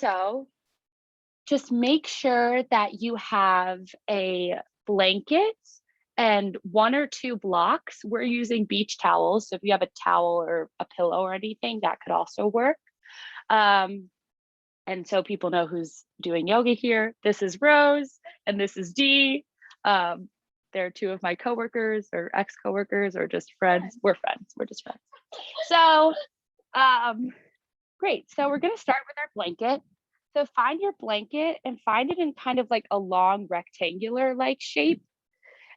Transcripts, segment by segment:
also just make sure that you have a blanket and 1 or 2 blocks. We're using beach towels. So if you have a towel or a pillow or anything, that could also work. And so people know who's doing yoga here. This is Rose and this is Dee. They're 2 of my coworkers or ex-coworkers or just friends. We're friends. We're just friends. So great. So we're going to start with our blanket. So find your blanket and find it in kind of like a long rectangular like shape.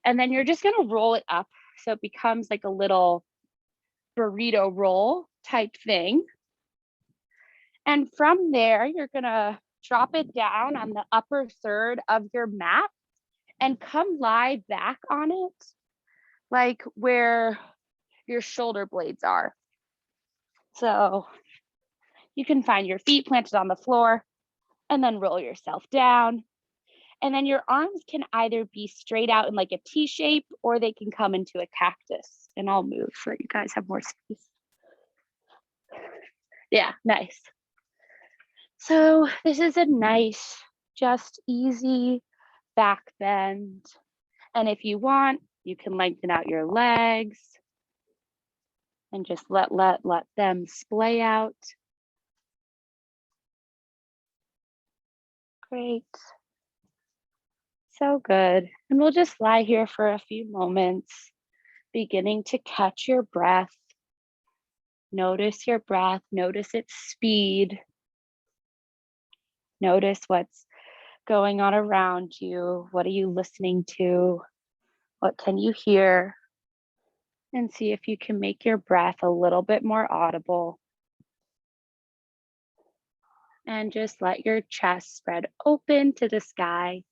And then you're just going to roll it up so it becomes like a little burrito roll type thing. And from there, you're going to drop it down on the upper third of your mat and come lie back on it, like where your shoulder blades are. So you can find your feet planted on the floor and then roll yourself down. And then your arms can either be straight out in like a T shape or they can come into a cactus. And I'll move so that you guys have more space. Yeah, nice. So this is a nice, just easy back bend. And if you want, you can lengthen out your legs and just let them splay out. Great. So good. And we'll just lie here for a few moments, beginning to catch your breath. Notice your breath, notice its speed. Notice what's going on around you. What are you listening to? What can you hear? And see if you can make your breath a little bit more audible. And just let your chest spread open to the sky.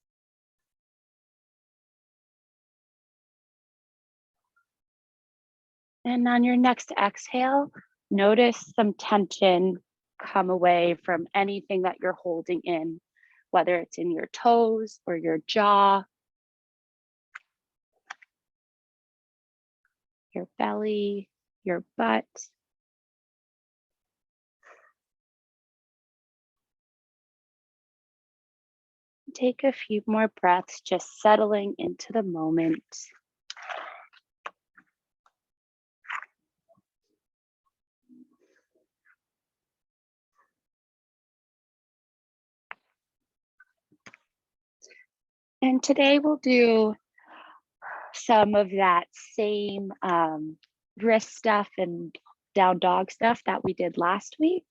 And on your next exhale, notice some tension come away from anything that you're holding in, whether it's in your toes or your jaw, your belly, your butt. Take a few more breaths, just settling into the moment. And today we'll do some of that same wrist stuff and down dog stuff that we did last week.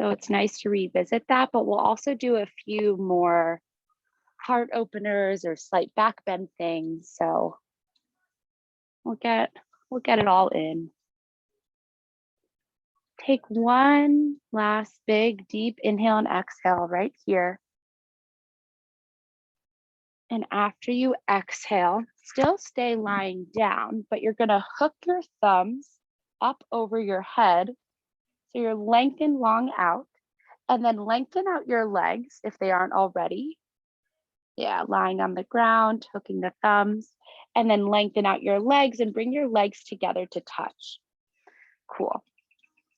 So it's nice to revisit that, but we'll also do a few more heart openers or slight back bend things. So we'll get it all in. Take one last big deep inhale and exhale right here. And after you exhale, still stay lying down, but you're gonna hook your thumbs up over your head. So you're lengthened long out, and then lengthen out your legs if they aren't already. Yeah, lying on the ground, hooking the thumbs, and then lengthen out your legs and bring your legs together to touch. Cool.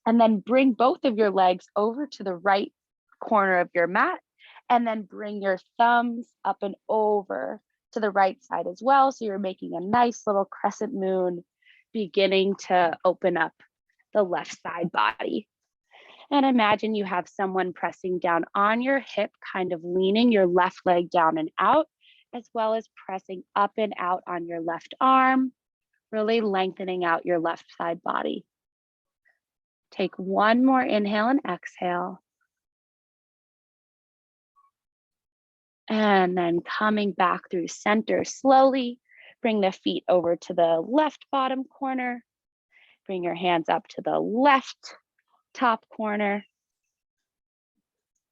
And then bring both of your legs over to the right corner of your mat, and then bring your thumbs up and over to the right side as well. So you're making a nice little crescent moon, beginning to open up the left side body. And imagine you have someone pressing down on your hip, kind of leaning your left leg down and out, as well as pressing up and out on your left arm, really lengthening out your left side body. Take one more inhale and exhale. And then coming back through center slowly, bring the feet over to the left bottom corner. Bring your hands up to the left top corner.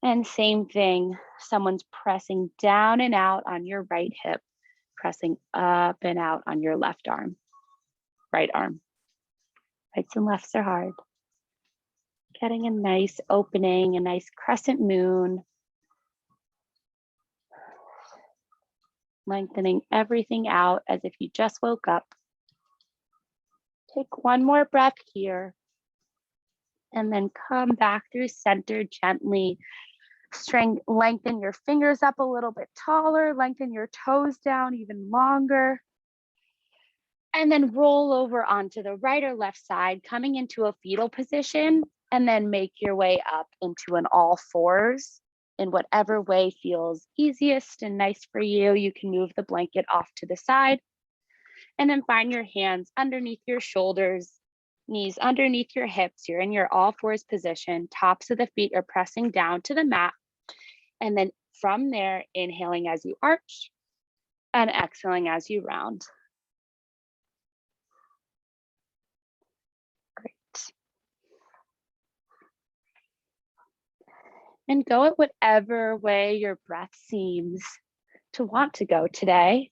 And same thing, someone's pressing down and out on your right hip, pressing up and out on your left arm, right arm. Rights and lefts are hard. Getting a nice opening, a nice crescent moon. Lengthening everything out as if you just woke up. Take one more breath here. And then come back through center gently. Lengthen your fingers up a little bit taller, lengthen your toes down even longer. And then roll over onto the right or left side, coming into a fetal position, and then make your way up into an all fours in whatever way feels easiest and nice for you. You can move the blanket off to the side, and then find your hands underneath your shoulders, knees underneath your hips. You're in your all fours position. Tops of the feet are pressing down to the mat. And then from there, inhaling as you arch and exhaling as you round. Great. And go at whatever way your breath seems to want to go today.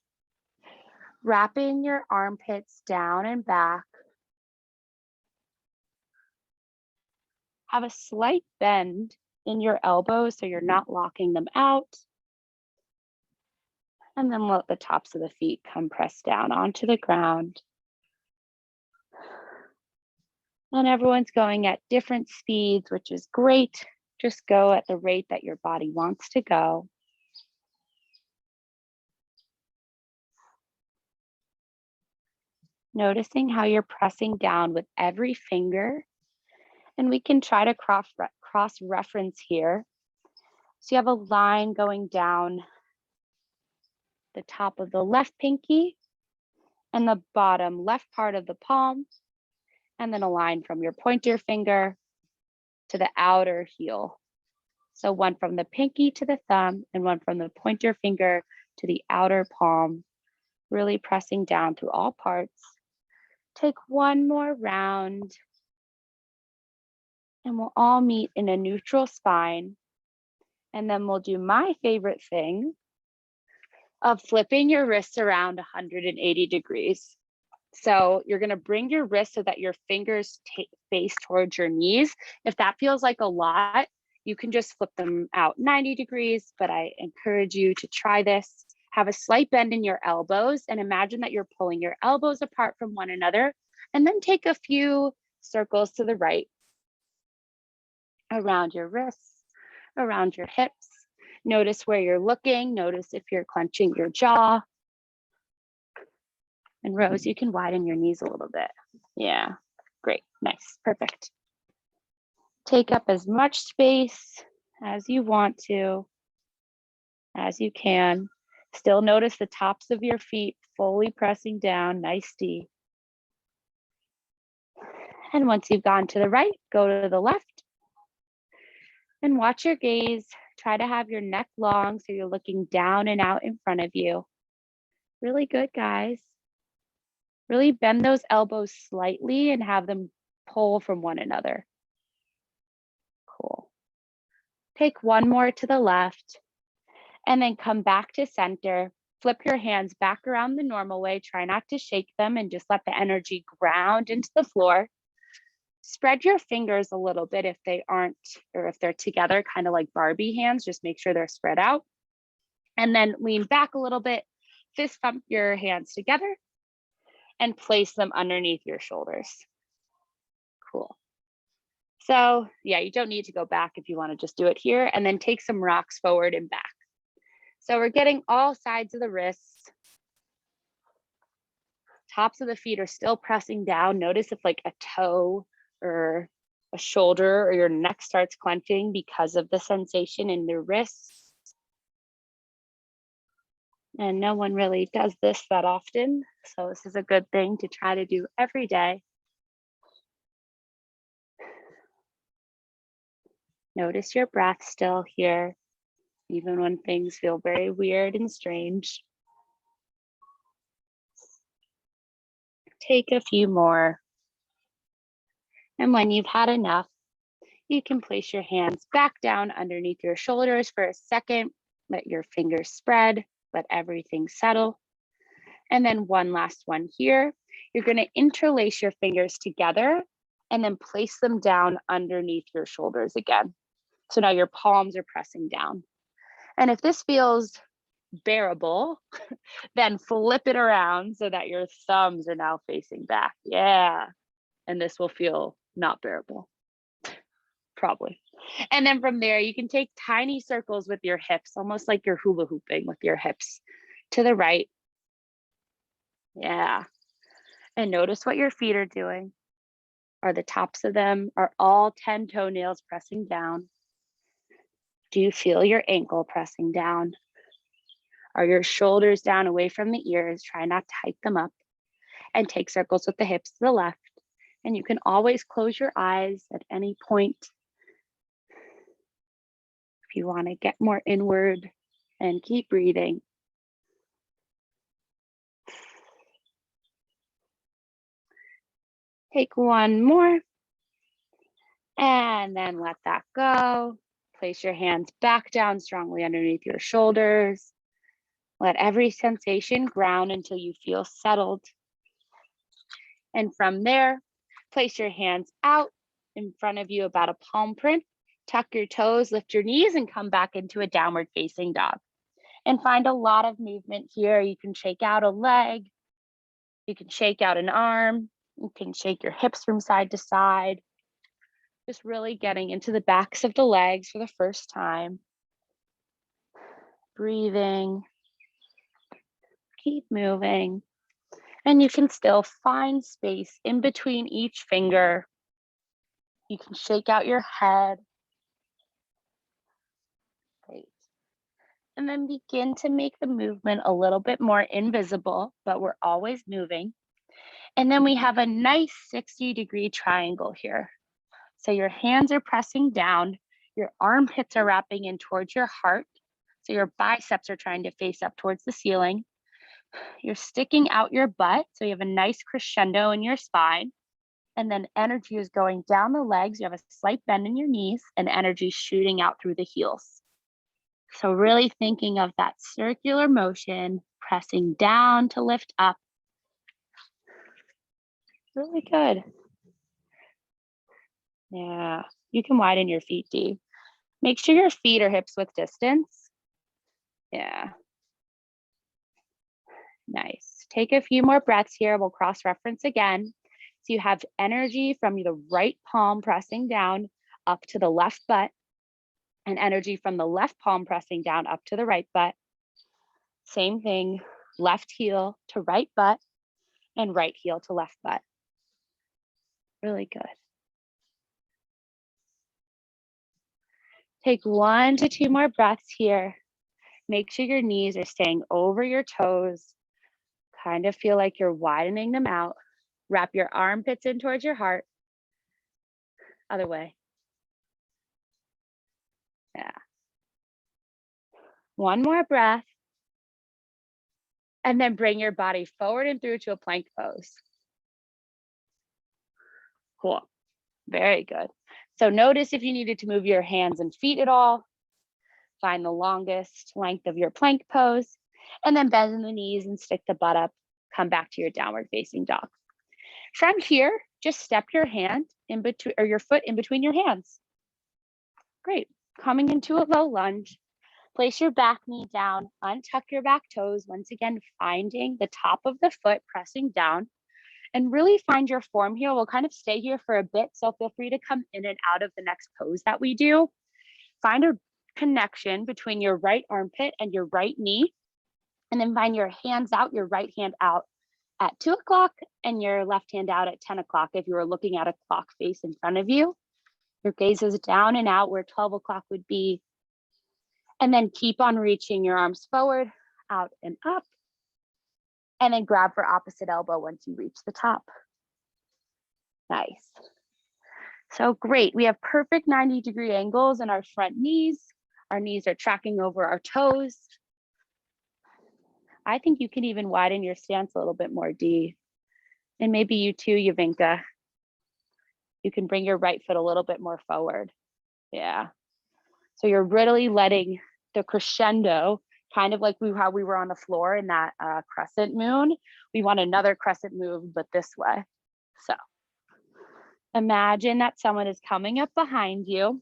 Wrapping your armpits down and back. Have a slight bend in your elbows so you're not locking them out. And then let the tops of the feet come press down onto the ground. And everyone's going at different speeds, which is great. Just go at the rate that your body wants to go. Noticing how you're pressing down with every finger. And we can try to cross-reference here. So you have a line going down the top of the left pinky and the bottom left part of the palm, and then a line from your pointer finger to the outer heel. So one from the pinky to the thumb and one from the pointer finger to the outer palm, really pressing down through all parts. Take one more round and we'll all meet in a neutral spine. And then we'll do my favorite thing of flipping your wrists around 180 degrees. So you're gonna bring your wrists so that your fingers face towards your knees. If that feels like a lot, you can just flip them out 90 degrees, but I encourage you to try this. Have a slight bend in your elbows and imagine that you're pulling your elbows apart from one another, and then take a few circles to the right, around your wrists, around your hips. Notice where you're looking. Notice if you're clenching your jaw. And Rose, you can widen your knees a little bit. Yeah, great, nice, perfect. Take up as much space as you want to, as you can. Still notice the tops of your feet fully pressing down, nice D. And once you've gone to the right, go to the left. And watch your gaze. Try to have your neck long so you're looking down and out in front of you. Really good, guys. Really bend those elbows slightly and have them pull from one another. Cool. Take one more to the left and then come back to center. Flip your hands back around the normal way. Try not to shake them and just let the energy ground into the floor. Spread your fingers a little bit if they aren't, or if they're together, kind of like Barbie hands, just make sure they're spread out. And then lean back a little bit, fist bump your hands together and place them underneath your shoulders. Cool. So yeah, you don't need to go back if you want to just do it here, and then take some rocks forward and back. So we're getting all sides of the wrists. Tops of the feet are still pressing down. Notice if like a toe or a shoulder or your neck starts clenching because of the sensation in the wrists. And no one really does this that often, so this is a good thing to try to do every day. Notice your breath still here, even when things feel very weird and strange. Take a few more. And when you've had enough, you can place your hands back down underneath your shoulders for a second. Let your fingers spread, let everything settle. And then one last one here. You're going to interlace your fingers together and then place them down underneath your shoulders again. So now your palms are pressing down. And if this feels bearable, then flip it around so that your thumbs are now facing back. Yeah. And this will feel not bearable, probably. And then from there, you can take tiny circles with your hips, almost like you're hula hooping with your hips to the right. Yeah. And notice what your feet are doing. Are the tops of them, are all 10 toenails pressing down? Do you feel your ankle pressing down? Are your shoulders down away from the ears? Try not to hike them up, and take circles with the hips to the left. And you can always close your eyes at any point if you want to get more inward, and keep breathing. Take one more and then let that go. Place your hands back down strongly underneath your shoulders. Let every sensation ground until you feel settled. And from there, place your hands out in front of you about a palm print. Tuck your toes, lift your knees, and come back into a downward facing dog. And find a lot of movement here. You can shake out a leg. You can shake out an arm. You can shake your hips from side to side. Just really getting into the backs of the legs for the first time. Breathing. Keep moving. And you can still find space in between each finger. You can shake out your head. Great. And then begin to make the movement a little bit more invisible, but we're always moving. And then we have a nice 60-degree triangle here. So your hands are pressing down, your armpits are wrapping in towards your heart. So your biceps are trying to face up towards the ceiling. You're sticking out your butt, so you have a nice crescendo in your spine. And then energy is going down the legs. You have a slight bend in your knees and energy shooting out through the heels. So really thinking of that circular motion, pressing down to lift up. Really good. Yeah, you can widen your feet, Dee. Make sure your feet are hips width distance. Yeah. Nice. Take a few more breaths here. We'll cross-reference again. So you have energy from the right palm pressing down up to the left butt, and energy from the left palm pressing down up to the right butt. Same thing, left heel to right butt and right heel to left butt. Really good. Take 1 to 2 more breaths here. Make sure your knees are staying over your toes. Kind of feel like you're widening them out. Wrap your armpits in towards your heart. Other way. Yeah. One more breath. And then bring your body forward and through to a plank pose. Cool. Very good. So notice if you needed to move your hands and feet at all. Find the longest length of your plank pose. And then bend in the knees and stick the butt up. Come back to your downward facing dog. From here, just step your hand in between, or your foot in between your hands. Great. Coming into a low lunge. Place your back knee down, untuck your back toes, once again, finding the top of the foot pressing down, and really find your form here. We'll kind of stay here for a bit, so feel free to come in and out of the next pose that we do. Find a connection between your right armpit and your right knee, and then find your hands out, your right hand out at 2 o'clock and your left hand out at 10 o'clock if you were looking at a clock face in front of you. Your gaze is down and out where 12 o'clock would be. And then keep on reaching your arms forward, out and up. And then grab for opposite elbow once you reach the top. Nice. So great. We have perfect 90-degree angles in our front knees. Our knees are tracking over our toes. I think you can even widen your stance a little bit more, Dee. And maybe you too, Yavinka. You can bring your right foot a little bit more forward. Yeah. So you're really letting the crescendo, kind of like how we were on the floor in that crescent moon. We want another crescent move, but this way. So imagine that someone is coming up behind you,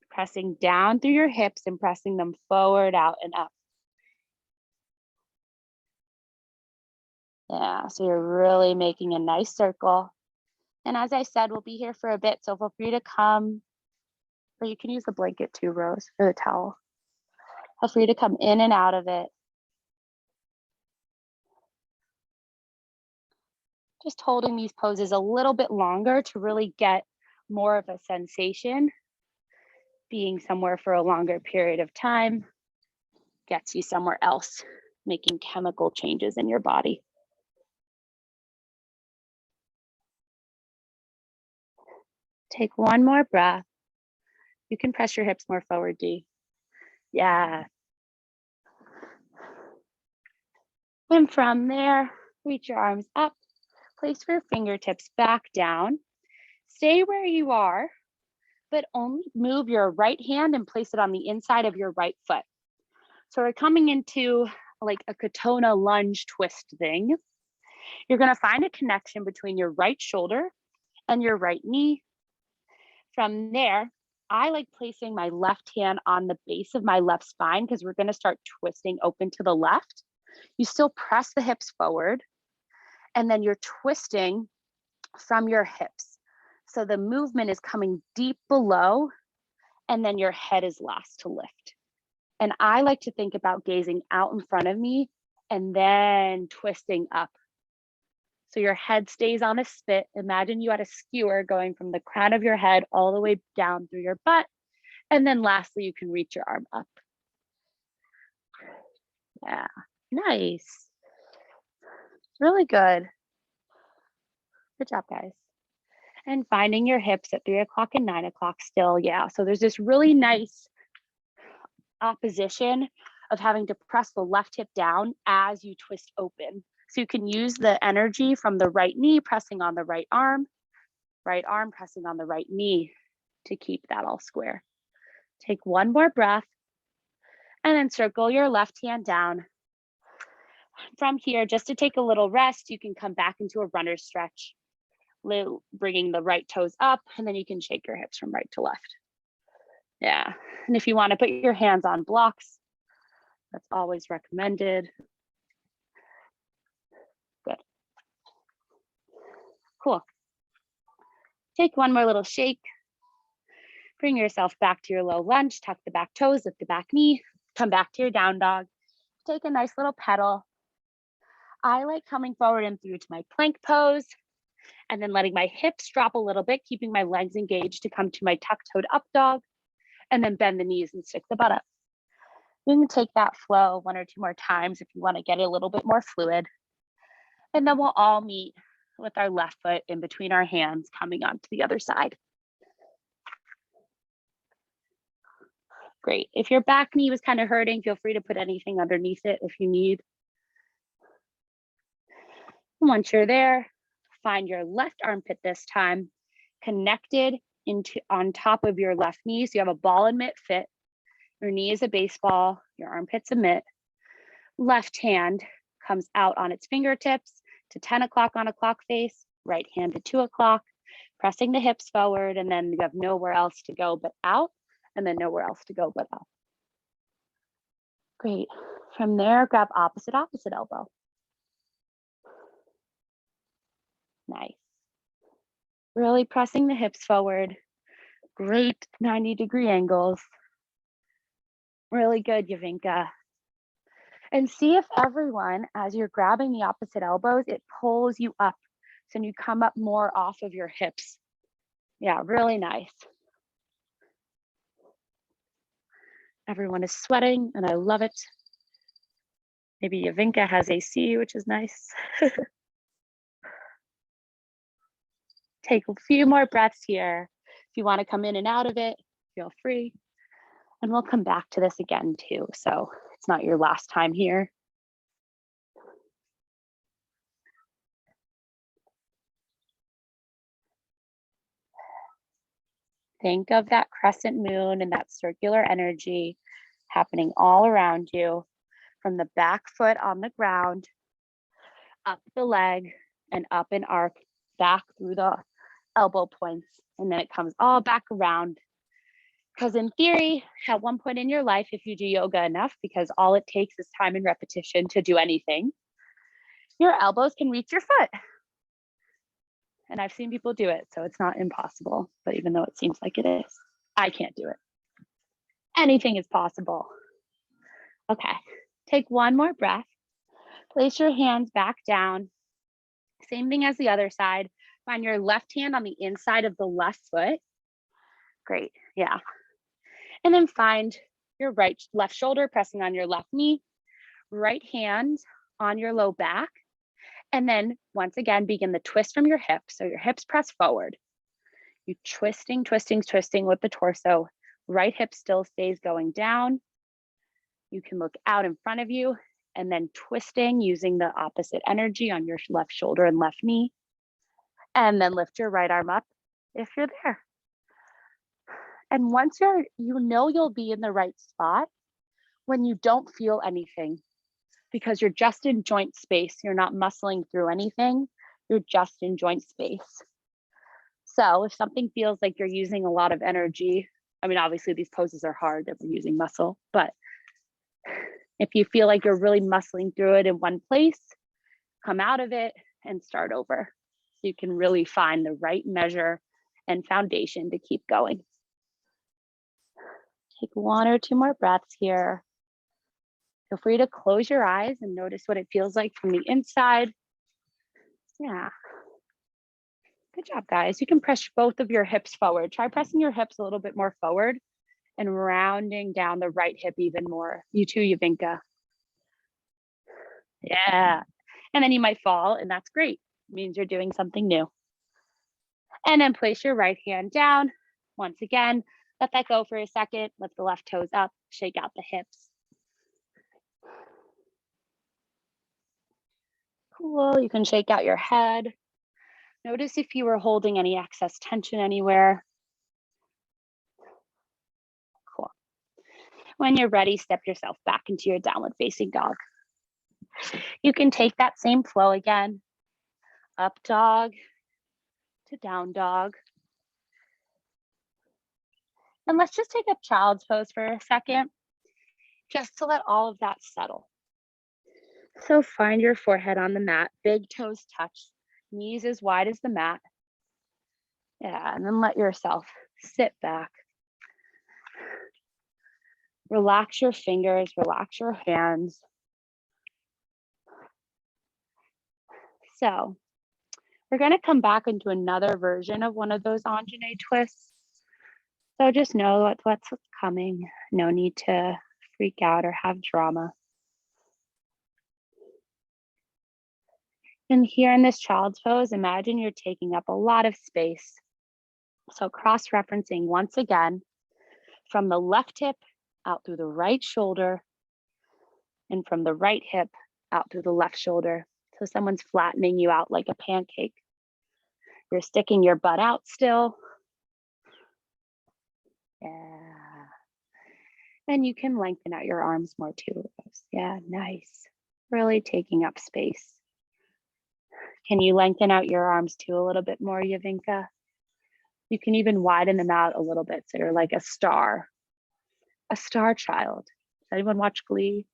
pressing down through your hips and pressing them forward, out, and up. Yeah, so you're really making a nice circle. And as I said, we'll be here for a bit, so feel free to come But you can use the blanket too, Rose, or the towel. Feel free to come in and out of it. Just holding these poses a little bit longer to really get more of a sensation. Being somewhere for a longer period of time gets you somewhere else, making chemical changes in your body. Take one more breath. You can press your hips more forward, Dee. Yeah. And from there, reach your arms up, place your fingertips back down. Stay where you are, but only move your right hand and place it on the inside of your right foot. So we're coming into like a Katona lunge twist thing. You're gonna find a connection between your right shoulder and your right knee. From there, I like placing my left hand on the base of my left spine because we're gonna start twisting open to the left. You still press the hips forward, and then you're twisting from your hips. So the movement is coming deep below, and then your head is last to lift. And I like to think about gazing out in front of me and then twisting up. So your head stays on a spit. Imagine you had a skewer going from the crown of your head all the way down through your butt. And then lastly, you can reach your arm up. Yeah, nice. Really good. Good job, guys. And finding your hips at 3 o'clock and 9 o'clock still. Yeah, so there's this really nice opposition of having to press the left hip down as you twist open. So you can use the energy from the right knee pressing on the right arm pressing on the right knee to keep that all square. Take one more breath and then circle your left hand down. From here, just to take a little rest, you can come back into a runner's stretch, bringing the right toes up, and then you can shake your hips from right to left. Yeah, and if you want to put your hands on blocks, that's always recommended. Good. Cool. Take one more little shake. Bring yourself back to your low lunge, tuck the back toes, lift the back knee, come back to your down dog. Take a nice little pedal. I like coming forward and through to my plank pose, and then letting my hips drop a little bit, keeping my legs engaged to come to my tuck-toed up dog, and then bend the knees and stick the butt up. You can take that flow 1 or 2 more times if you want to get a little bit more fluid. And then we'll all meet with our left foot in between our hands, coming onto the other side. Great. If your back knee was kind of hurting, feel free to put anything underneath it if you need. Once you're there, find your left armpit this time, connected on top of your left knee. So you have a ball and mitt fit. Your knee is a baseball, your armpit's a mitt. Left hand comes out on its fingertips to 10 o'clock on a clock face, right hand to 2 o'clock, pressing the hips forward, and then you have nowhere else to go but out, and then nowhere else to go but up. Great. From there, grab opposite elbow. Nice. Really pressing the hips forward. Great 90-degree angles. Really good, Yavinka. And see if everyone, as you're grabbing the opposite elbows, it pulls you up. So you come up more off of your hips. Yeah, really nice. Everyone is sweating and I love it. Maybe Yavinka has AC, which is nice. Take a few more breaths here. If you want to come in and out of it, feel free. And we'll come back to this again too. So it's not your last time here. Think of that crescent moon and that circular energy happening all around you, from the back foot on the ground, up the leg, and up and arc back through the elbow points. And then it comes all back around. Because in theory, at one point in your life, if you do yoga enough, because all it takes is time and repetition to do anything, your elbows can reach your foot. And I've seen people do it, so it's not impossible, but even though it seems like it is. I can't do it. Anything is possible. Okay, take one more breath. Place your hands back down. Same thing as the other side. Find your left hand on the inside of the left foot. Great, yeah. And then find your left shoulder pressing on your left knee, right hand on your low back. And then once again, begin the twist from your hips. So your hips press forward. You twisting, twisting, twisting with the torso. Right hip still stays going down. You can look out in front of you and then twisting using the opposite energy on your left shoulder and left knee. And then lift your right arm up if you're there. And once you'll be in the right spot when you don't feel anything, because you're just in joint space. You're not muscling through anything. You're just in joint space. So if something feels like you're using a lot of energy, I mean, obviously these poses are hard if we're using muscle, but if you feel like you're really muscling through it in one place, come out of it and start over. So you can really find the right measure and foundation to keep going. Take one or two more breaths here. Feel free to close your eyes and notice what it feels like from the inside. Yeah. Good job, guys. You can press both of your hips forward. Try pressing your hips a little bit more forward and rounding down the right hip even more. You too, Yavinka. Yeah. And then you might fall, and that's great. It means you're doing something new. And then place your right hand down. Once again, let that go for a second. Lift the left toes up, shake out the hips. Cool. You can shake out your head. Notice if you were holding any excess tension anywhere. Cool. When you're ready, step yourself back into your downward facing dog. You can take that same flow again. Up dog to down dog. And let's just take up child's pose for a second, just to let all of that settle. So find your forehead on the mat, big toes touch, knees as wide as the mat. Yeah, and then let yourself sit back. Relax your fingers, relax your hands. So we're gonna come back into another version of one of those Anjane twists. So just know what's coming. No need to freak out or have drama. And here in this child's pose, imagine you're taking up a lot of space. So cross-referencing once again from the left hip out through the right shoulder and from the right hip out through the left shoulder. So someone's flattening you out like a pancake. You're sticking your butt out still. Yeah. And you can lengthen out your arms more too. Yeah, nice. Really taking up space. Can you lengthen out your arms too a little bit more, Yavinka? You can even widen them out a little bit so you're like a star child. Does anyone watch Glee?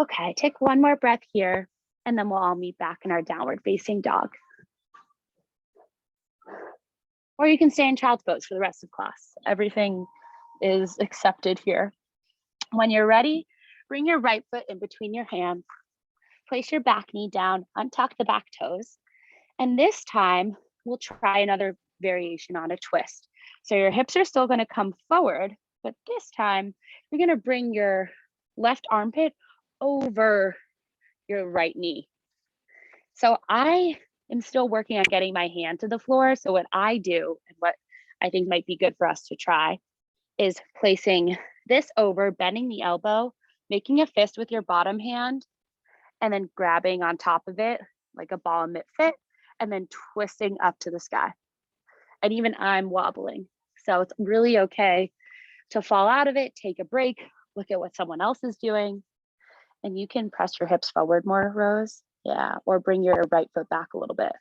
Okay, take one more breath here, and then we'll all meet back in our downward facing dog. Or you can stay in child's pose for the rest of class. Everything is accepted here. When you're ready, bring your right foot in between your hands. Place your back knee down, untuck the back toes. And this time, we'll try another variation on a twist. So your hips are still gonna come forward, but this time, you're gonna bring your left armpit over your right knee. So I am still working on getting my hand to the floor. So what I do, and what I think might be good for us to try, is placing this over, bending the elbow, making a fist with your bottom hand, and then grabbing on top of it like a ball and mitt fit, and then twisting up to the sky. And even I'm wobbling. So it's really okay to fall out of it, take a break, look at what someone else is doing, and you can press your hips forward more, Rose. Yeah, or bring your right foot back a little bit.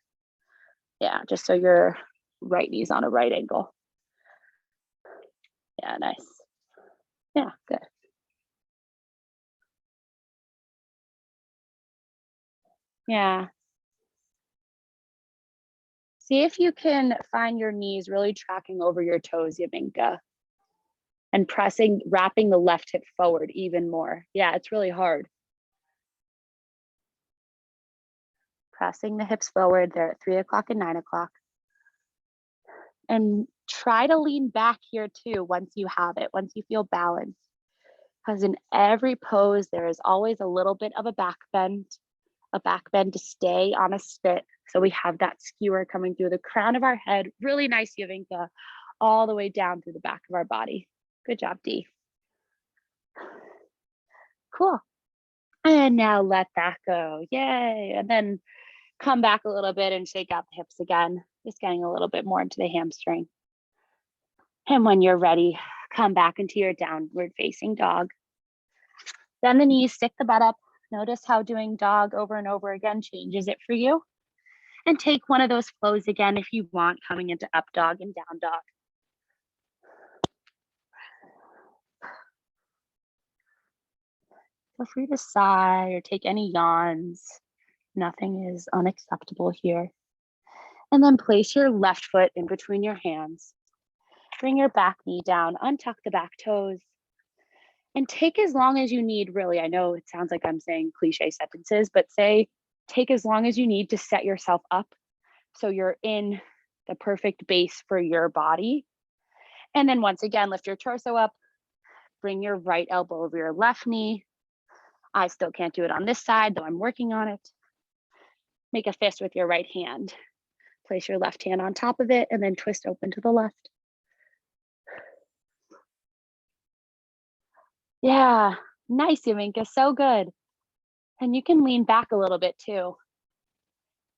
Yeah, just so your right knee's on a right angle. Yeah, nice. Yeah, good. Yeah. See if you can find your knees really tracking over your toes, Yavinka, and wrapping the left hip forward even more. Yeah, it's really hard. Pressing the hips forward. They're at 3 o'clock and 9 o'clock. And try to lean back here too once you have it, once you feel balanced. Because in every pose, there is always a little bit of a back bend to stay on a spit. So we have that skewer coming through the crown of our head. Really nice, Yavinka, all the way down through the back of our body. Good job, Dee. Cool. And now let that go. Yay. And then come back a little bit and shake out the hips again, just getting a little bit more into the hamstring. And when you're ready, come back into your downward facing dog. Bend the knees, stick the butt up. Notice how doing dog over and over again changes it for you. And take one of those flows again if you want, coming into up dog and down dog. Feel free to sigh or take any yawns. Nothing is unacceptable here. And then place your left foot in between your hands. Bring your back knee down, untuck the back toes, and take as long as you need, really. I know it sounds like I'm saying cliche sentences, but take as long as you need to set yourself up so you're in the perfect base for your body. And then once again, lift your torso up, bring your right elbow over your left knee. I still can't do it on this side, though I'm working on it. Make a fist with your right hand. Place your left hand on top of it and then twist open to the left. Yeah, nice, Yavinka, so good. And you can lean back a little bit too.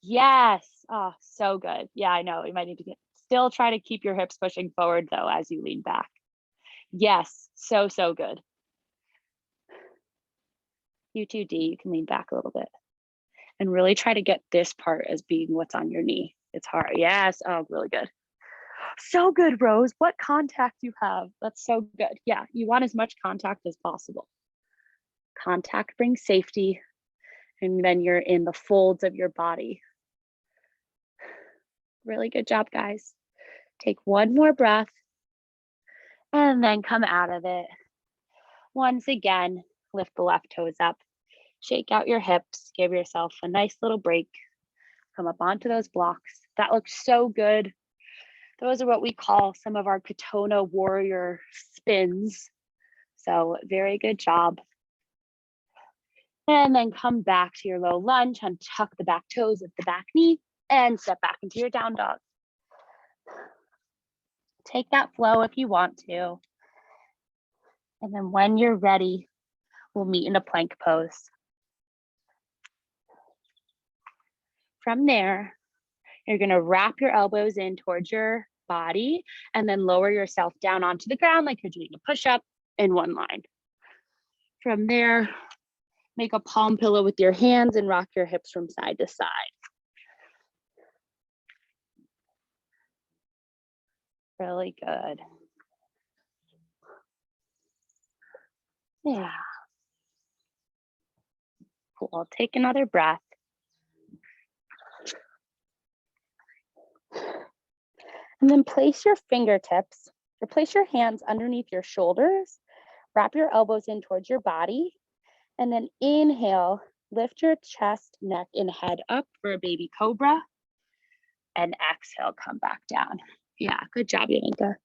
Yes, oh, so good. Yeah, I know, you might need to still try to keep your hips pushing forward though as you lean back. Yes, so good. You too, D, you can lean back a little bit. And really try to get this part as being what's on your knee. It's hard, yes, oh, really good. So good, Rose. What contact you have. That's so good. Yeah, you want as much contact as possible. Contact brings safety, and then you're in the folds of your body. Really good job, guys. Take one more breath, and then come out of it. Once again, lift the left toes up. Shake out your hips. Give yourself a nice little break. Come up onto those blocks. That looks so good. Those are what we call some of our Katona warrior spins. So very good job. And then come back to your low lunge, untuck the back toes of the back knee, and step back into your down dog. Take that flow if you want to. And then when you're ready, we'll meet in a plank pose. From there, you're gonna wrap your elbows in towards your body and then lower yourself down onto the ground like you're doing a push-up in one line. From there, make a palm pillow with your hands and rock your hips from side to side. Really good. Yeah. Cool. Take another breath. And then place your fingertips, or place your hands underneath your shoulders, wrap your elbows in towards your body, and then inhale, lift your chest, neck, and head up for a baby cobra, and exhale, come back down. Yeah, good job, Yavinka.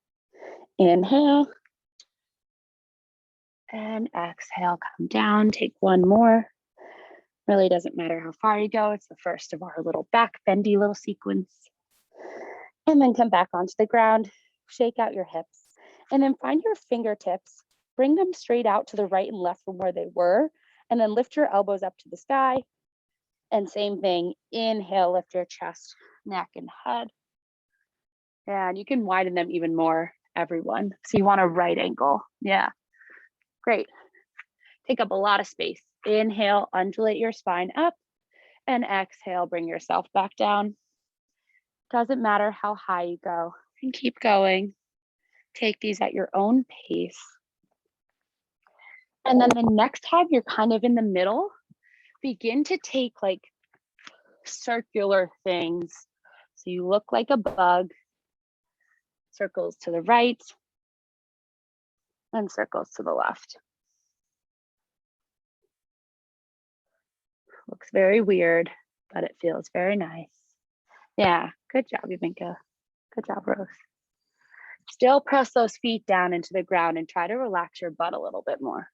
Inhale, and exhale, come down, take one more. Really doesn't matter how far you go, it's the first of our little back bendy little sequence. And then come back onto the ground, shake out your hips, and then find your fingertips, bring them straight out to the right and left from where they were, and then lift your elbows up to the sky. And same thing, inhale, lift your chest, neck, and head. And you can widen them even more, everyone. So you want a right angle. Yeah, great. Take up a lot of space. Inhale, undulate your spine up, and exhale, bring yourself back down. Doesn't matter how high you go, and keep going. Take these at your own pace. And then the next time you're kind of in the middle, begin to take like circular things. So you look like a bug, circles to the right and circles to the left. Looks very weird, but it feels very nice. Yeah, good job, Yubinka. Good job, Rose. Still press those feet down into the ground and try to relax your butt a little bit more.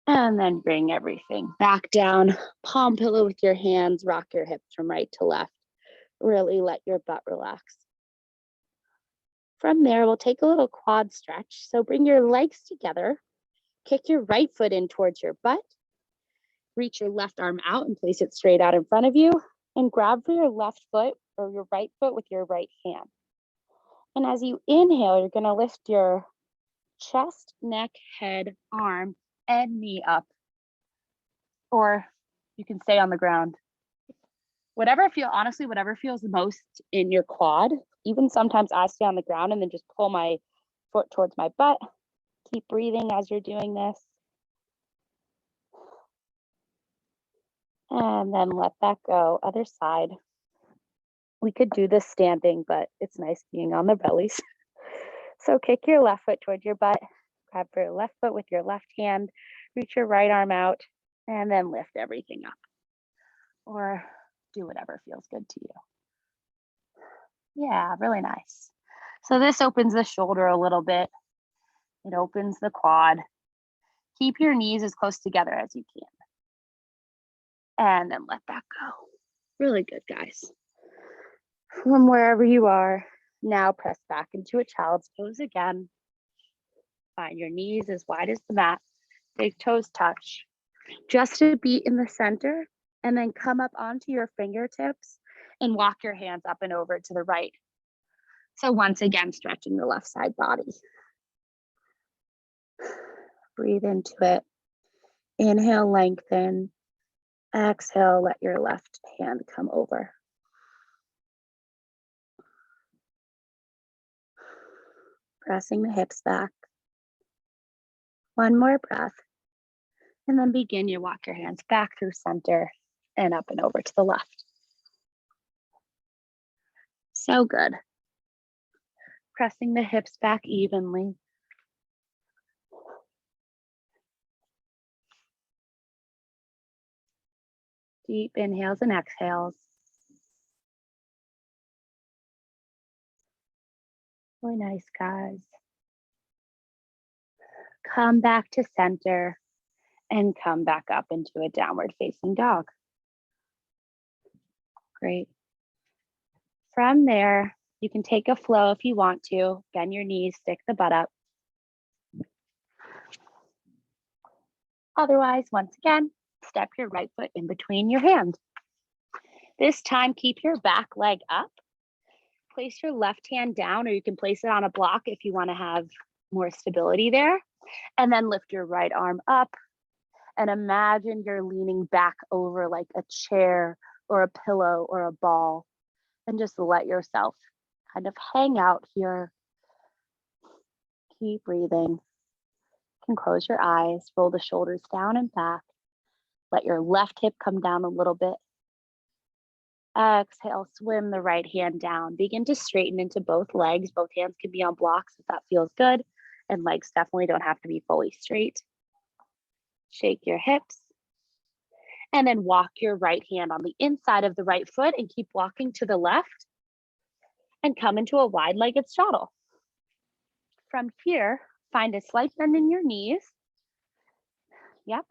And then bring everything back down. Palm pillow with your hands, rock your hips from right to left. Really let your butt relax. From there, we'll take a little quad stretch. So bring your legs together, kick your right foot in towards your butt, reach your left arm out and place it straight out in front of you, and grab for your left foot or your right foot with your right hand. And as you inhale, you're gonna lift your chest, neck, head, arm, and knee up. Or you can stay on the ground. Whatever feels most in your quad. Even sometimes I stay on the ground and then just pull my foot towards my butt. Keep breathing as you're doing this. And then let that go. Other side. We could do this standing, but it's nice being on the bellies. So kick your left foot towards your butt. Grab your left foot with your left hand. Reach your right arm out. And then lift everything up. Or do whatever feels good to you. Yeah, really nice. So this opens the shoulder a little bit. It opens the quad. Keep your knees as close together as you can. And then let that go. Really good, guys. From wherever you are, now press back into a child's pose again. Find your knees as wide as the mat. Big toes touch. Just a beat in the center, and then come up onto your fingertips and walk your hands up and over to the right. So once again, stretching the left side body. Breathe into it. Inhale, lengthen. Exhale, let your left hand come over. Pressing the hips back. One more breath. And then begin your walk your hands back through center and up and over to the left. So good. Pressing the hips back evenly. Deep inhales and exhales. Really nice, guys. Come back to center and come back up into a downward facing dog. Great. From there, you can take a flow if you want to. Bend your knees, stick the butt up. Otherwise, once again, step your right foot in between your hands. This time, keep your back leg up. Place your left hand down, or you can place it on a block if you want to have more stability there. And then lift your right arm up and imagine you're leaning back over like a chair or a pillow or a ball, and just let yourself kind of hang out here. Keep breathing. You can close your eyes, roll the shoulders down and back. Let your left hip come down a little bit. Exhale, swim the right hand down. Begin to straighten into both legs. Both hands can be on blocks if that feels good. And legs definitely don't have to be fully straight. Shake your hips. And then walk your right hand on the inside of the right foot and keep walking to the left. And come into a wide-legged straddle. From here, find a slight bend in your knees. Yep.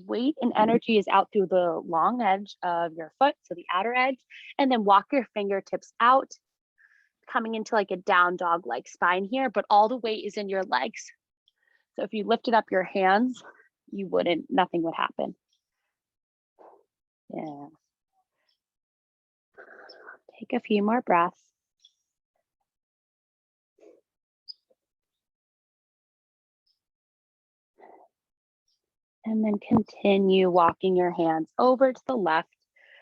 Weight and energy is out through the long edge of your foot, so the outer edge, and then walk your fingertips out, coming into like a down dog-like spine here, but all the weight is in your legs. So if you lifted up your hands, nothing would happen. Yeah. Take a few more breaths. And then continue walking your hands over to the left.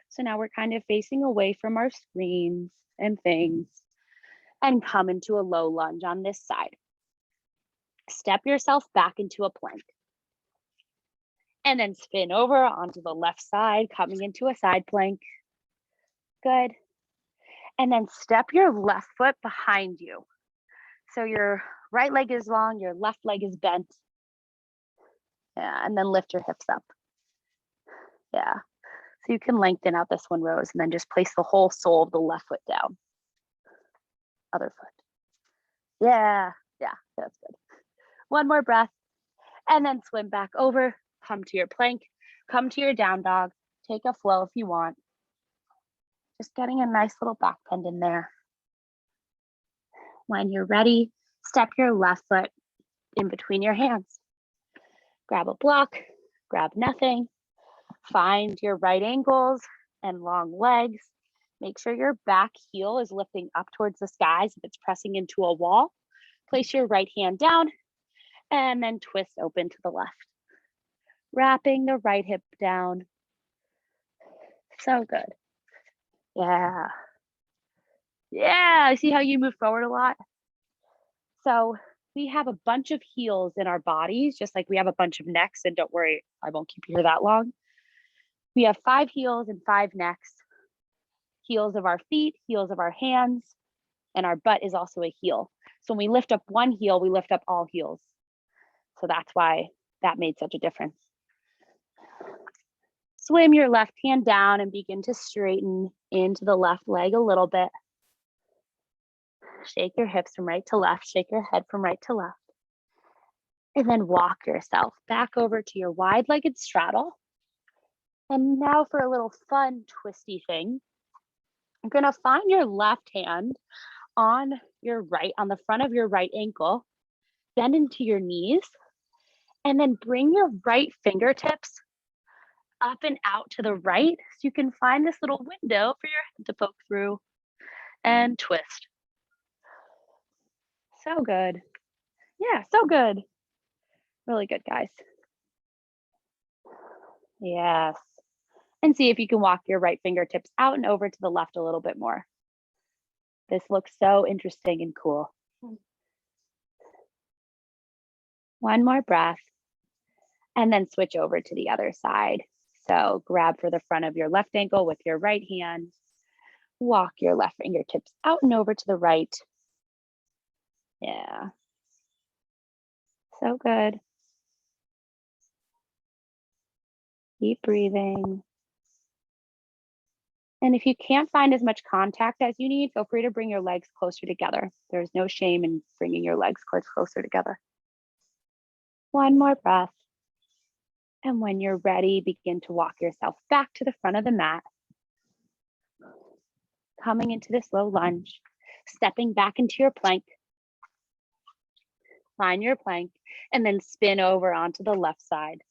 So now we're kind of facing away from our screens and things, and come into a low lunge on this side. Step yourself back into a plank. And then spin over onto the left side, coming into a side plank. Good. And then step your left foot behind you. So your right leg is long, your left leg is bent. Yeah, and then lift your hips up. Yeah. So you can lengthen out this one, Rose, and then just place the whole sole of the left foot down. Other foot. Yeah, that's good. One more breath, and then swim back over, come to your plank, come to your down dog, take a flow if you want. Just getting a nice little back bend in there. When you're ready, step your left foot in between your hands. Grab a block, grab nothing. Find your right ankles and long legs. Make sure your back heel is lifting up towards the skies if it's pressing into a wall. Place your right hand down and then twist open to the left. Wrapping the right hip down. So good. Yeah. Yeah, see how you move forward a lot? So we have a bunch of heels in our bodies, just like we have a bunch of necks, and don't worry, I won't keep you here that long. We have 5 heels and 5 necks. Heels of our feet, heels of our hands, and our butt is also a heel. So when we lift up one heel, we lift up all heels. So that's why that made such a difference. Swim your left hand down and begin to straighten into the left leg a little bit. Shake your hips from right to left, shake your head from right to left. And then walk yourself back over to your wide-legged straddle. And now for a little fun twisty thing. You're gonna find your left hand on your right, on the front of your right ankle, bend into your knees, and then bring your right fingertips up and out to the right so you can find this little window for your head to poke through and twist. So good. Yeah, so good. Really good, guys. Yes. And see if you can walk your right fingertips out and over to the left a little bit more. This looks so interesting and cool. One more breath, and then switch over to the other side. So grab for the front of your left ankle with your right hand. Walk your left fingertips out and over to the right. Yeah. So good. Keep breathing. And if you can't find as much contact as you need, feel free to bring your legs closer together. There's no shame in bringing your legs closer together. One more breath. And when you're ready, begin to walk yourself back to the front of the mat. Coming into this low lunge, stepping back into your plank. Find your plank and then spin over onto the left side.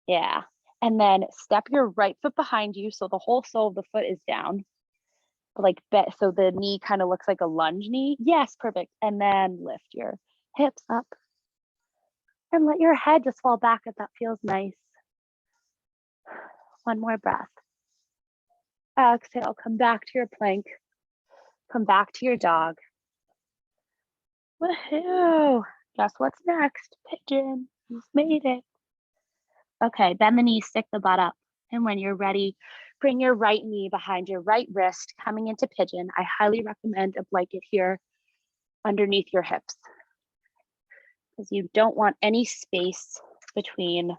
Yeah. And then step your right foot behind you so the whole sole of the foot is down. So the knee kind of looks like a lunge knee. Yes, perfect. And then lift your hips up and let your head just fall back if that feels nice. One more breath. Exhale, come back to your plank. Come back to your dog. Woohoo! Guess what's next? Pigeon. You've made it. Okay, bend the knees, stick the butt up. And when you're ready, bring your right knee behind your right wrist, coming into pigeon. I highly recommend a blanket here underneath your hips, because you don't want any space between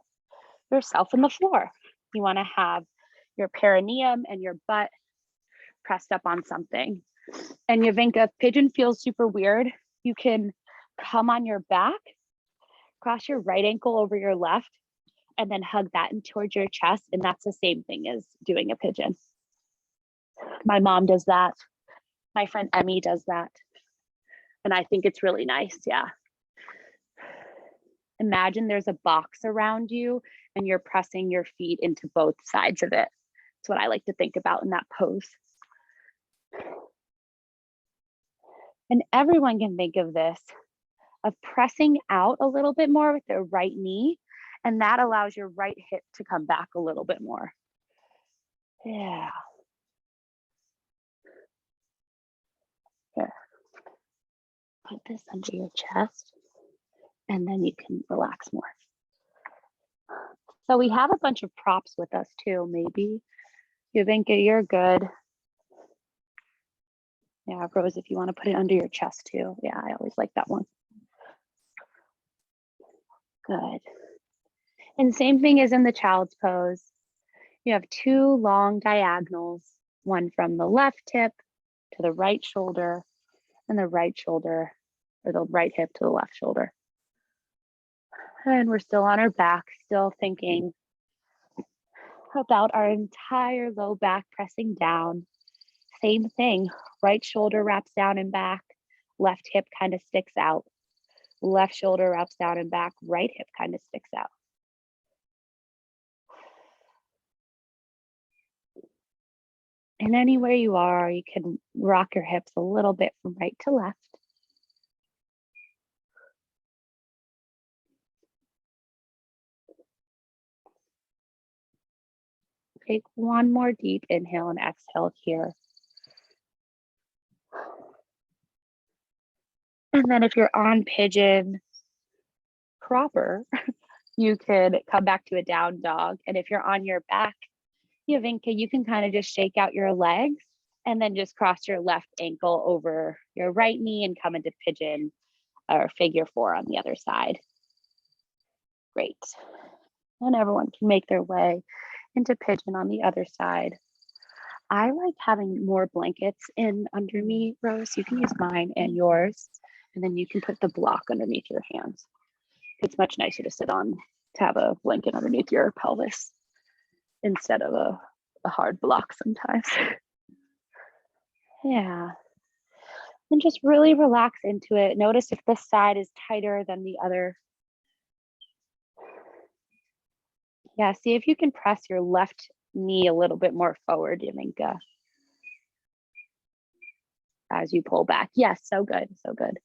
yourself and the floor. You want to have your perineum and your butt pressed up on something. And Yavinka, if pigeon feels super weird, you can come on your back, cross your right ankle over your left, and then hug that in towards your chest. And that's the same thing as doing a pigeon. My mom does that. My friend Emmy does that. And I think it's really nice. Yeah. Imagine there's a box around you and you're pressing your feet into both sides of it. That's what I like to think about in that pose. And everyone can think of this, of pressing out a little bit more with their right knee, and that allows your right hip to come back a little bit more. Yeah. Here. Put this under your chest, and then you can relax more. So we have a bunch of props with us too, maybe. Yuvinka, you're good. Yeah, Rose, if you want to put it under your chest too. Yeah, I always like that one. Good. And same thing as in the child's pose. You have two long diagonals, one from the left hip to the right shoulder, and the right shoulder, or the right hip to the left shoulder. And we're still on our back, still thinking about our entire low back pressing down. Same thing, right shoulder wraps down and back, left hip kind of sticks out. Left shoulder wraps down and back, right hip kind of sticks out. And anywhere you are, you can rock your hips a little bit from right to left. Take one more deep inhale and exhale here. And then if you're on pigeon proper, you could come back to a down dog. And if you're on your back, Yuvinka, you can kind of just shake out your legs and then just cross your left ankle over your right knee and come into pigeon or figure four on the other side. Great. And everyone can make their way into pigeon on the other side. I like having more blankets in under me, Rose. You can use mine and yours, and then you can put the block underneath your hands. It's much nicer to sit on, to have a blanket underneath your pelvis instead of a hard block sometimes. Yeah. And just really relax into it. Notice if this side is tighter than the other. Yeah, see if you can press your left knee a little bit more forward, Yuvinka, as you pull back. Yes, so good, so good.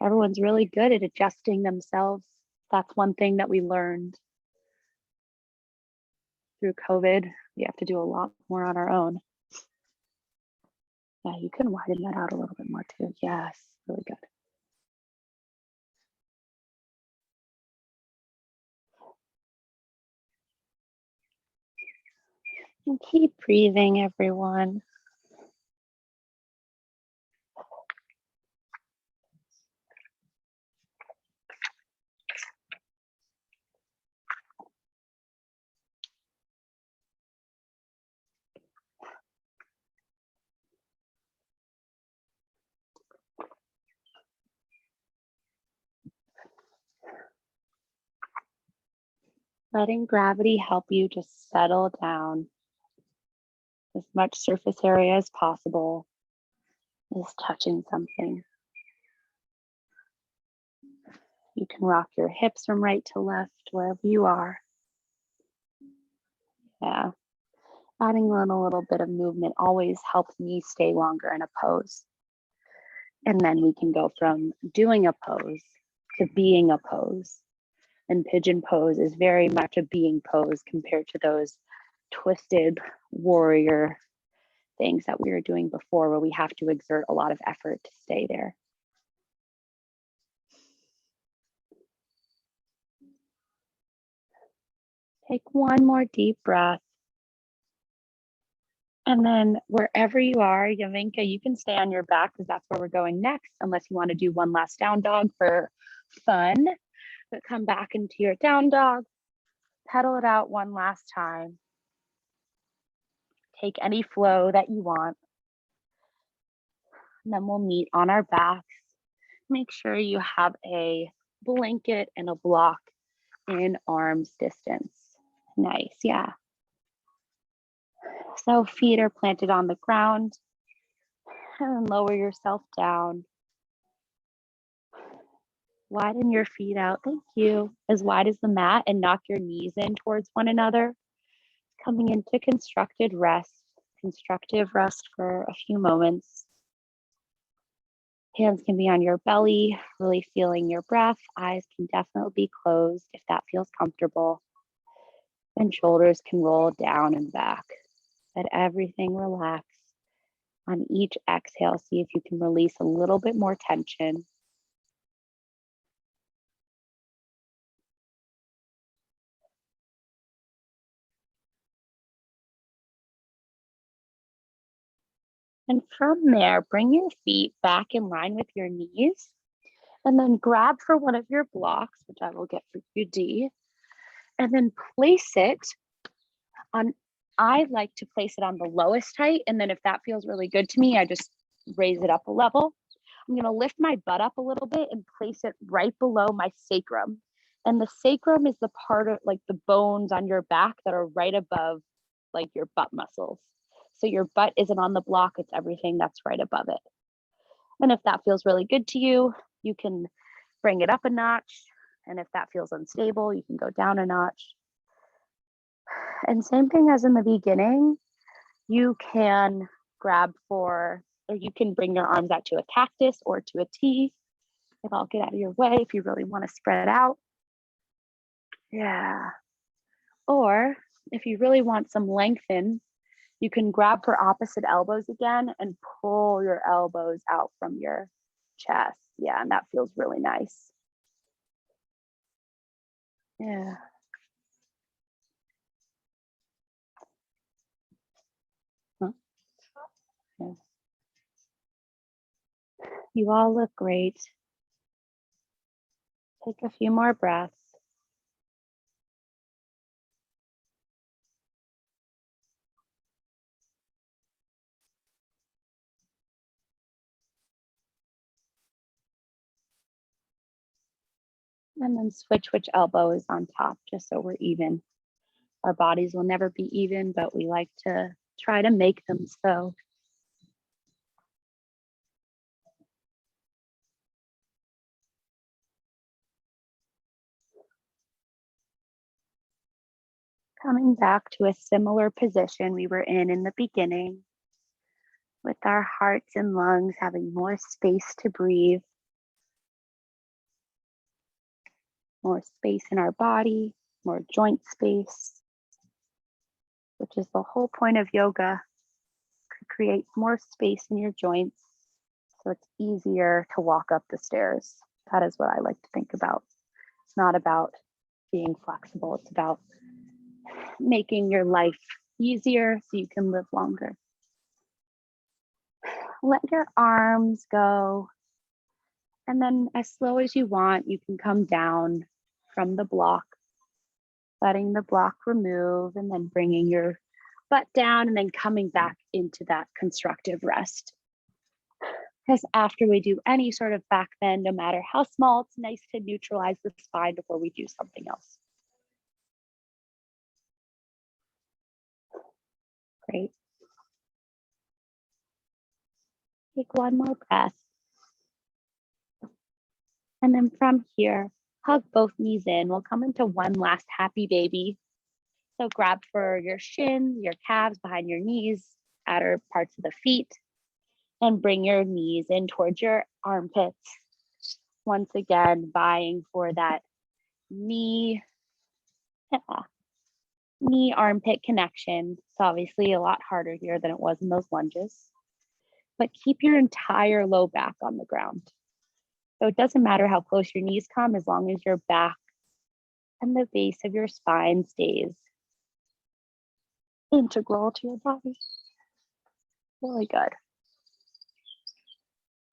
Everyone's really good at adjusting themselves. That's one thing that we learned through COVID. We have to do a lot more on our own. Yeah, you can widen that out a little bit more too. Yes, really good. And keep breathing, everyone. Letting gravity help you just settle down. As much surface area as possible is touching something. You can rock your hips from right to left, wherever you are. Yeah. Adding a little bit of movement always helps me stay longer in a pose. And then we can go from doing a pose to being a pose. And pigeon pose is very much a being pose compared to those twisted warrior things that we were doing before, where we have to exert a lot of effort to stay there. Take one more deep breath. And then wherever you are, Yuvinka, you can stay on your back because that's where we're going next, unless you want to do one last down dog for fun. But come back into your down dog, pedal it out one last time. Take any flow that you want. And then we'll meet on our backs. Make sure you have a blanket and a block in arm's distance. Nice, yeah. So feet are planted on the ground and lower yourself down. Widen your feet out, thank you, as wide as the mat, and knock your knees in towards one another. Coming into constructive rest for a few moments. Hands can be on your belly, really feeling your breath. Eyes can definitely be closed if that feels comfortable. And shoulders can roll down and back. Let everything relax. On each exhale, see if you can release a little bit more tension. And from there, bring your feet back in line with your knees and then grab for one of your blocks, which I will get for you, D, and then place it on, I like to place it on the lowest height. And then if that feels really good to me, I just raise it up a level. I'm going to lift my butt up a little bit and place it right below my sacrum. And the sacrum is the part of like the bones on your back that are right above like your butt muscles. So your butt isn't on the block, it's everything that's right above it. And if that feels really good to you, you can bring it up a notch. And if that feels unstable, you can go down a notch. And same thing as in the beginning, you can grab for, or you can bring your arms out to a cactus or to a T. If I'll get out of your way if you really want to spread out. Yeah. Or if you really want some lengthen, you can grab for opposite elbows again and pull your elbows out from your chest. Yeah, and that feels really nice. Yeah. Huh? Yeah. You all look great. Take a few more breaths. And then switch which elbow is on top, just so we're even. Our bodies will never be even, but we like to try to make them so. Coming back to a similar position we were in the beginning, with our hearts and lungs having more space to breathe, more space in our body, more joint space, which is the whole point of yoga, to create more space in your joints so it's easier to walk up the stairs. That is what I like to think about. It's not about being flexible, it's about making your life easier so you can live longer. Let your arms go. And then as slow as you want, you can come down from the block, letting the block remove and then bringing your butt down and then coming back into that constructive rest. Because after we do any sort of back bend, no matter how small, it's nice to neutralize the spine before we do something else. Great. Take one more breath. And then from here, hug both knees in. We'll come into one last happy baby. So grab for your shins, your calves behind your knees, outer parts of the feet, and bring your knees in towards your armpits. Once again, vying for that knee armpit connection. It's obviously a lot harder here than it was in those lunges, but keep your entire low back on the ground. So it doesn't matter how close your knees come as long as your back and the base of your spine stays integral to your body. Really good.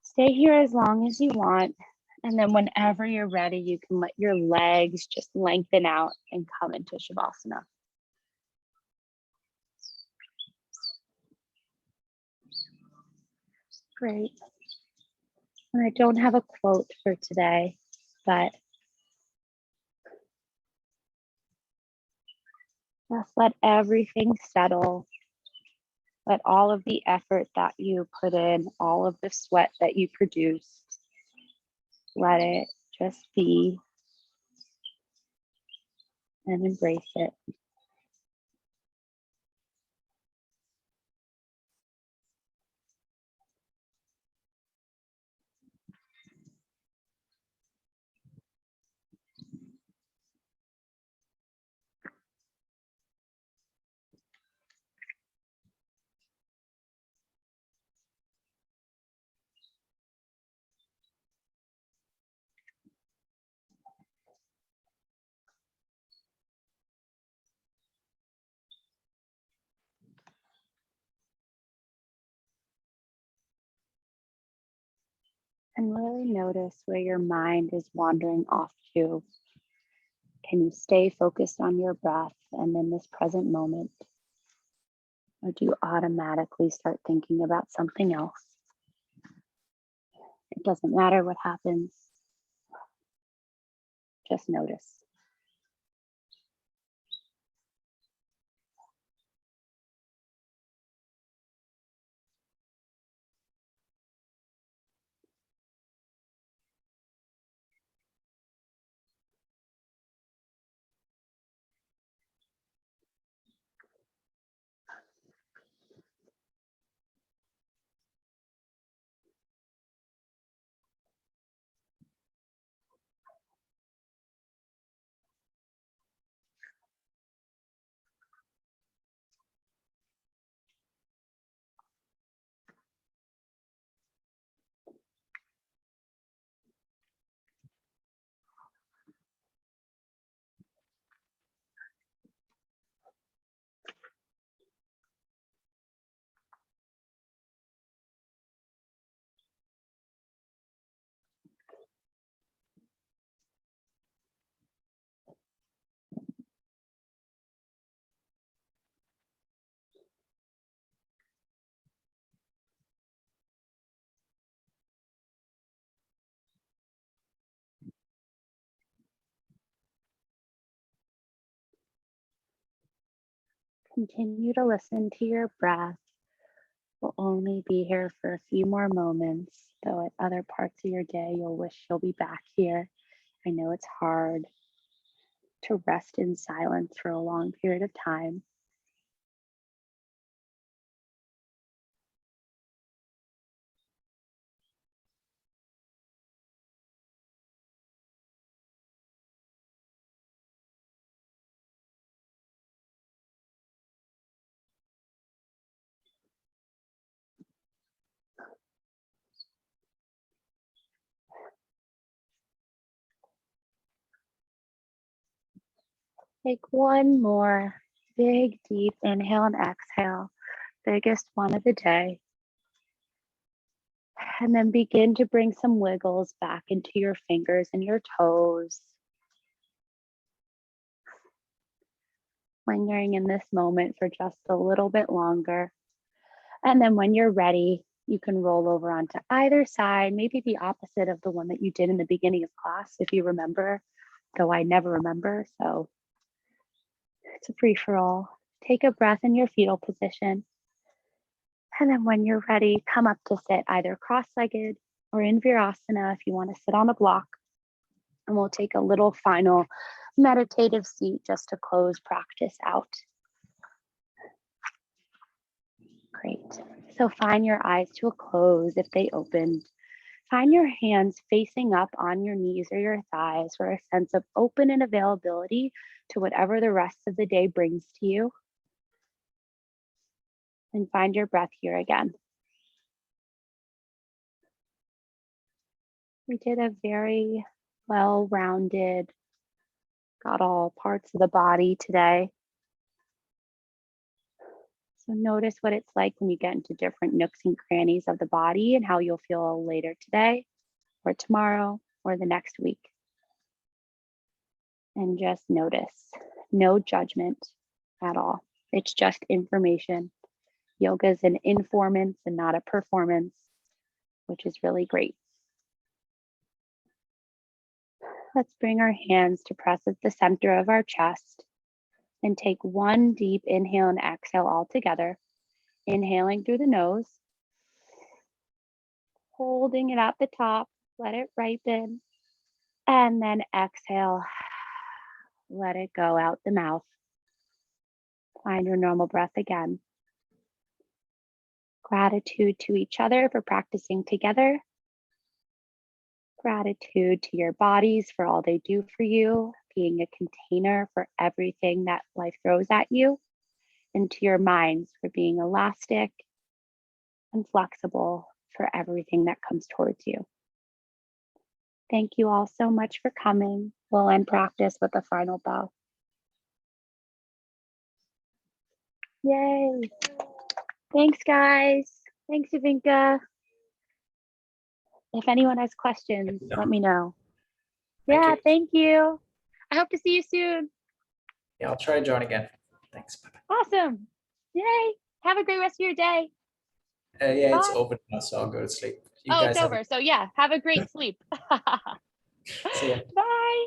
Stay here as long as you want. And then whenever you're ready, you can let your legs just lengthen out and come into Shavasana. Great. And I don't have a quote for today, but just let everything settle. Let all of the effort that you put in, all of the sweat that you produced, let it just be and embrace it. And really notice where your mind is wandering off to. Can you stay focused on your breath and in this present moment? Or do you automatically start thinking about something else? It doesn't matter what happens. Just notice. Continue to listen to your breath. We'll only be here for a few more moments, though at other parts of your day, you'll wish you'll be back here. I know it's hard to rest in silence for a long period of time. Take one more big, deep inhale and exhale, biggest one of the day. And then begin to bring some wiggles back into your fingers and your toes. Lingering in this moment for just a little bit longer. And then when you're ready, you can roll over onto either side, maybe the opposite of the one that you did in the beginning of class, if you remember, though I never remember, so it's a free for all. Take a breath in your fetal position. And then when you're ready, come up to sit either cross-legged or in Virasana if you want to sit on a block. And we'll take a little final meditative seat just to close practice out. Great. So find your eyes to a close if they opened. Find your hands facing up on your knees or your thighs for a sense of open and availability to whatever the rest of the day brings to you. And find your breath here again. We did a very well-rounded, got all parts of the body today. So notice what it's like when you get into different nooks and crannies of the body and how you'll feel later today or tomorrow or the next week. And just notice, no judgment at all. It's just information. Yoga is an informance and not a performance, which is really great. Let's bring our hands to press at the center of our chest and take one deep inhale and exhale all together. Inhaling through the nose, holding it at the top, let it ripen, and then exhale, let it go out the mouth. Find your normal breath again. Gratitude to each other for practicing together. Gratitude to your bodies for all they do for you, being a container for everything that life throws at you, and to your minds for being elastic and flexible for everything that comes towards you. Thank you all so much for coming. We'll end practice with a final bow. Yay. Thanks, guys. Thanks, Ivinka. If anyone has questions, Yeah. let me know. Thank Yeah, you. thank you. I hope to see you soon. Yeah, I'll try to join again. Thanks. Bye-bye. Awesome. Yay. Have a great rest of your day. Yeah, it's Bye. over now, so I'll go to sleep. You Oh, it's guys have over. So yeah, have a great sleep. see ya. Bye.